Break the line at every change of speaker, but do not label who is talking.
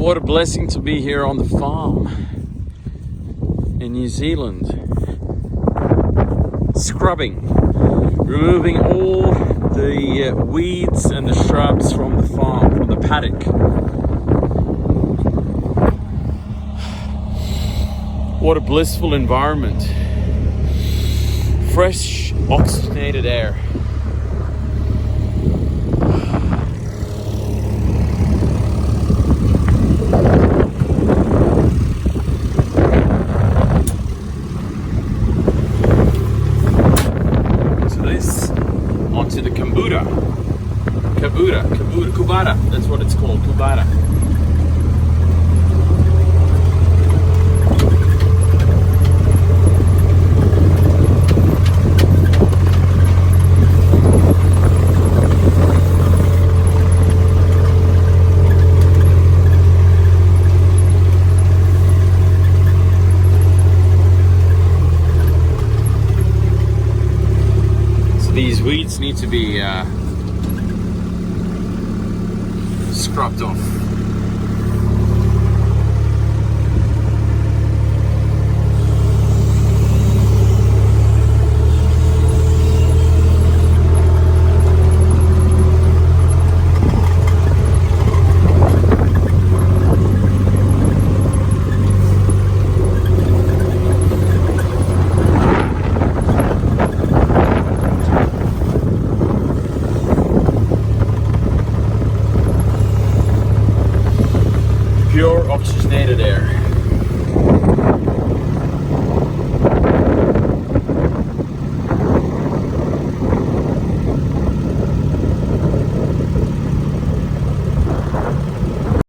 What a blessing to be here on the farm in New Zealand. Scrubbing, removing all the weeds and the shrubs from the farm, from the paddock. What a blissful environment. Fresh, oxygenated air. Onto the kubata, that's what it's called, kubata. These weeds need to be scrubbed off. Pure oxygenated air.